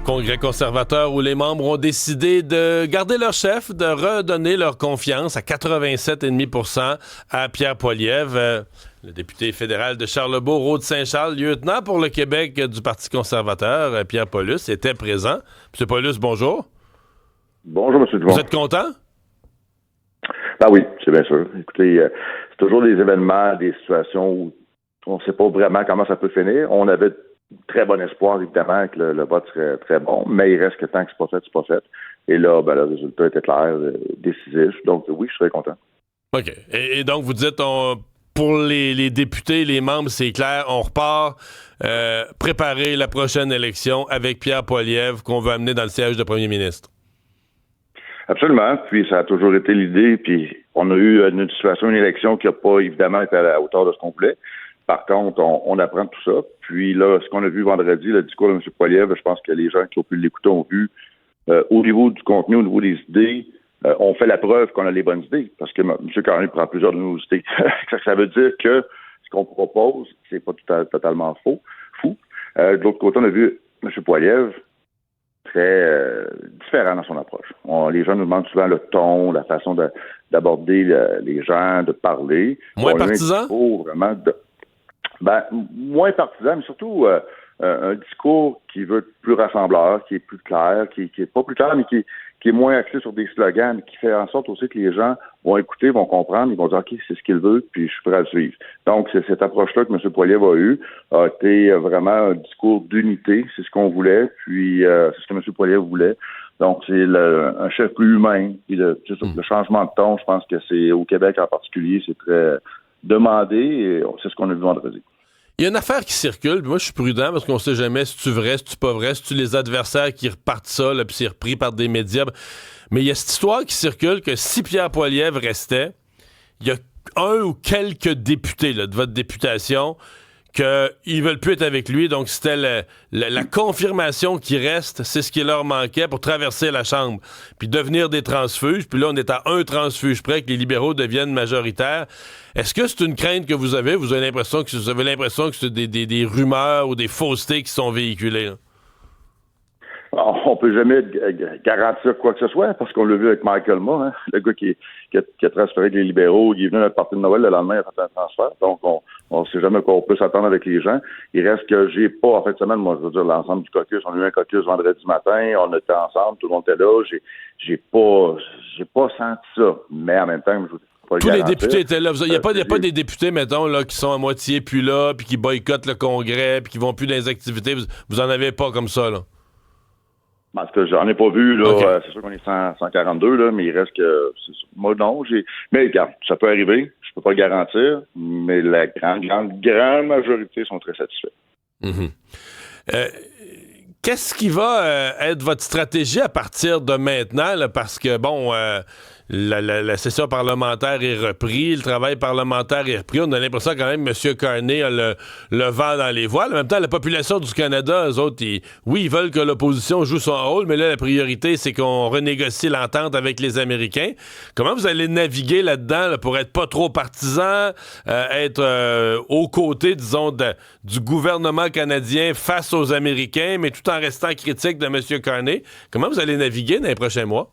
Congrès conservateur où les membres ont décidé de garder leur chef, de redonner leur confiance à 87,5% à Pierre Poilievre, le député fédéral de Charlebourg, Rôde-Saint-Charles, lieutenant pour le Québec du Parti conservateur, Pierre Paulus, était présent. M. Paulus, bonjour. Bonjour, M. Duvon. Vous êtes content? Ah oui, c'est bien sûr. Écoutez, c'est toujours des événements, des situations où on ne sait pas vraiment comment ça peut finir. On avait très bon espoir, évidemment, que le vote serait très bon, mais il reste que tant que c'est pas fait. Et là, le résultat était clair, décisif. Donc oui, je serais content. OK. Et donc, vous dites, pour les députés, les membres, c'est clair, on repart préparer la prochaine élection avec Pierre Poilievre qu'on veut amener dans le siège de premier ministre. Absolument. Puis ça a toujours été l'idée. Puis on a eu une situation, une élection qui n'a pas évidemment été à la hauteur de ce qu'on voulait. Par contre, on apprend tout ça. Puis là, ce qu'on a vu vendredi, le discours de M. Poilievre, je pense que les gens qui ont pu l'écouter ont vu, au niveau du contenu, au niveau des idées, on fait la preuve qu'on a les bonnes idées. Parce que M. Carney prend plusieurs de nos idées. Ça veut dire que ce qu'on propose, c'est pas totalement fou. De l'autre côté, on a vu M. Poilievre très différent dans son approche. Les gens nous demandent souvent le ton, la façon d'aborder les gens, de parler. Moins partisan? Vraiment moins partisan, mais surtout un discours qui veut être plus rassembleur, qui est plus clair, qui est pas plus clair, mais qui est moins axé sur des slogans, mais qui fait en sorte aussi que les gens vont écouter, vont comprendre, ils vont dire OK, c'est ce qu'il veut, puis je suis prêt à le suivre. Donc, c'est cette approche-là que M. Poilievre a été vraiment un discours d'unité, c'est ce qu'on voulait, puis c'est ce que M. Poilievre voulait. Donc, c'est un chef plus humain. Puis le changement de ton, je pense que c'est au Québec en particulier, c'est très demandé, et c'est ce qu'on a vu vendredi. Il y a une affaire qui circule, puis moi je suis prudent parce qu'on sait jamais si tu vrai, si tu pas vrai, si tu les adversaires qui repartent ça, là, puis c'est repris par des médias. Mais il y a cette histoire qui circule que si Pierre Poilievre restait, il y a un ou quelques députés là, de votre députation qu'ils veulent plus être avec lui, donc c'était la confirmation qui reste, c'est ce qui leur manquait pour traverser la Chambre, puis devenir des transfuges, puis là on est à un transfuge près que les libéraux deviennent majoritaires. Est-ce que c'est une crainte que vous avez? Vous avez l'impression que c'est des rumeurs ou des faussetés qui sont véhiculées? Là? On peut jamais garantir quoi que ce soit, parce qu'on l'a vu avec Michael Moore, hein, le gars qui a transféré avec les libéraux, il est venu à notre partie de Noël, le lendemain, il a fait un transfert. Donc, on sait jamais quoi on peut s'attendre avec les gens. Il reste que j'ai pas, en fin de semaine, moi, je veux dire, l'ensemble du caucus. On a eu un caucus vendredi matin, on était ensemble, tout le monde était là. J'ai pas senti ça. Mais en même temps, je vous tous les députés étaient là. Il n'y a pas des députés, mettons, là, qui sont à moitié plus là, puis qui boycottent le Congrès, puis qui vont plus dans les activités. Vous en avez pas comme ça, là? Parce que j'en ai pas vu, là. Okay. C'est sûr qu'on est 142, là, mais il reste que. Moi, non. Mais regarde, ça peut arriver. Je peux pas le garantir, mais la grande majorité sont très satisfaits. Mm-hmm. Qu'est-ce qui va être votre stratégie à partir de maintenant? Là, parce que, bon, la session parlementaire est reprise, le travail parlementaire est repris. On a l'impression quand même que M. Carney a le vent dans les voiles. En même temps, la population du Canada, eux autres, ils veulent que l'opposition joue son rôle, mais là, la priorité, c'est qu'on renégocie l'entente avec les Américains. Comment vous allez naviguer là-dedans là, pour être pas trop partisan, être aux côtés, disons, du gouvernement canadien face aux Américains, mais tout en restant critique de M. Carney? Comment vous allez naviguer dans les prochains mois?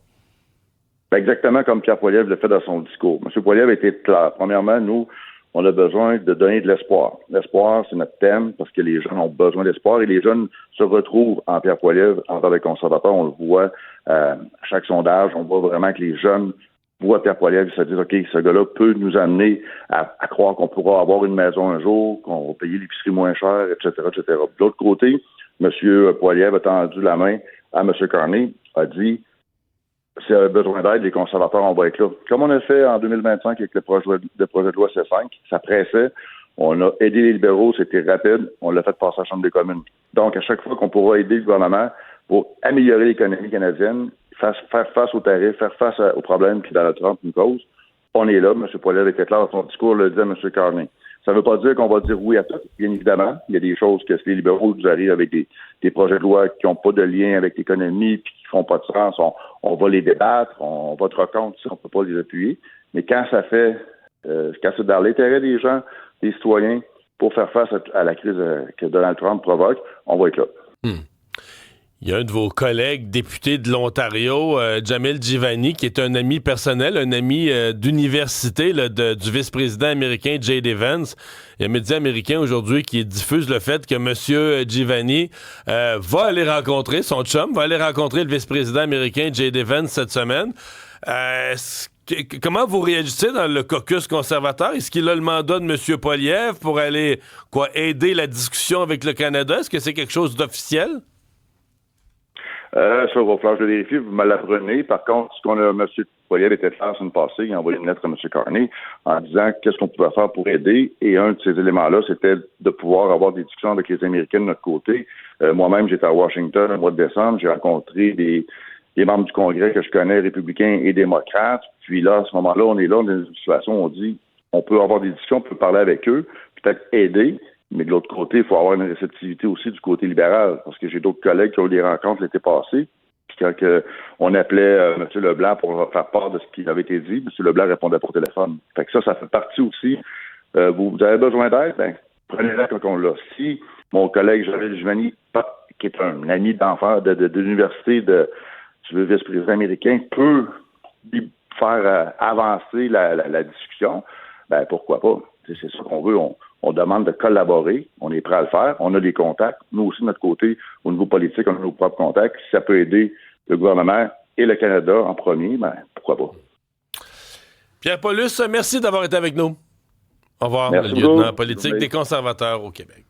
Exactement comme Pierre Poilievre le fait dans son discours. M. Poilievre a été clair. Premièrement, nous, on a besoin de donner de l'espoir. L'espoir, c'est notre thème parce que les jeunes ont besoin d'espoir et les jeunes se retrouvent en Pierre Poilievre envers les conservateurs. On le voit à chaque sondage. On voit vraiment que les jeunes voient Pierre Poilievre et se disent « OK, ce gars-là peut nous amener à croire qu'on pourra avoir une maison un jour, qu'on va payer l'épicerie moins cher, etc., etc. » De l'autre côté, M. Poilievre a tendu la main à M. Carney, a dit s'il y a besoin d'aide, les conservateurs, on va être là. Comme on a fait en 2025 avec le projet de loi C5, ça pressait. On a aidé les libéraux, c'était rapide. On l'a fait passer à la Chambre des communes. Donc, à chaque fois qu'on pourra aider le gouvernement pour améliorer l'économie canadienne, faire face aux tarifs, faire face aux problèmes que Donald Trump nous cause, on est là. M. Poilievre était clair dans son discours, le dit à M. Carney. Ça ne veut pas dire qu'on va dire oui à tout, bien évidemment. Il y a des choses que si les libéraux nous arrivent avec des projets de loi qui n'ont pas de lien avec l'économie et qui ne font pas de sens, on va les débattre, on va te compte si on ne peut pas les appuyer. Mais quand ça fait, quand c'est dans l'intérêt des gens, des citoyens, pour faire face à la crise que Donald Trump provoque, on va être là. Hmm. Il y a un de vos collègues députés de l'Ontario, Jamil Jivani, qui est un ami personnel, un ami d'université là, du vice-président américain J.D. Vance. Il y a un média américain aujourd'hui qui diffuse le fait que M. Jivani va aller rencontrer son chum, va aller rencontrer le vice-président américain J.D. Vance cette semaine. Comment vous réagissez dans le caucus conservateur? Est-ce qu'il a le mandat de M. Poilievre pour aller aider la discussion avec le Canada? Est-ce que c'est quelque chose d'officiel? Ça, il va falloir que je le vérifie, vous me l'apprenez. Par contre, ce qu'on a, M. Poilievre était faire la semaine passée, il a envoyé une lettre à M. Carney en disant qu'est-ce qu'on pouvait faire pour aider. Et un de ces éléments-là, c'était de pouvoir avoir des discussions avec les Américains de notre côté. Moi-même, j'étais à Washington au mois de décembre. J'ai rencontré des membres du Congrès que je connais, républicains et démocrates. Puis là, à ce moment-là, on est là, dans une situation où on dit on peut avoir des discussions, on peut parler avec eux, peut-être aider. Mais de l'autre côté, il faut avoir une réceptivité aussi du côté libéral, parce que j'ai d'autres collègues qui ont eu des rencontres l'été passé. Puis quand on appelait M. Leblanc pour faire part de ce qui avait été dit, M. Leblanc répondait par téléphone. Fait que ça fait partie aussi. Vous avez besoin d'aide, prenez-la quand on l'a. Si mon collègue Jamil Jivani, qui est un ami d'enfant de l'université du vice-président américain, peut faire avancer la discussion, pourquoi pas? C'est ça qu'on veut. On demande de collaborer. On est prêt à le faire. On a des contacts. Nous aussi, de notre côté, au niveau politique, on a nos propres contacts. Si ça peut aider le gouvernement et le Canada en premier, pourquoi pas. Pierre Paulus, merci d'avoir été avec nous. Au revoir, merci le lieutenant beaucoup. politique des conservateurs au Québec.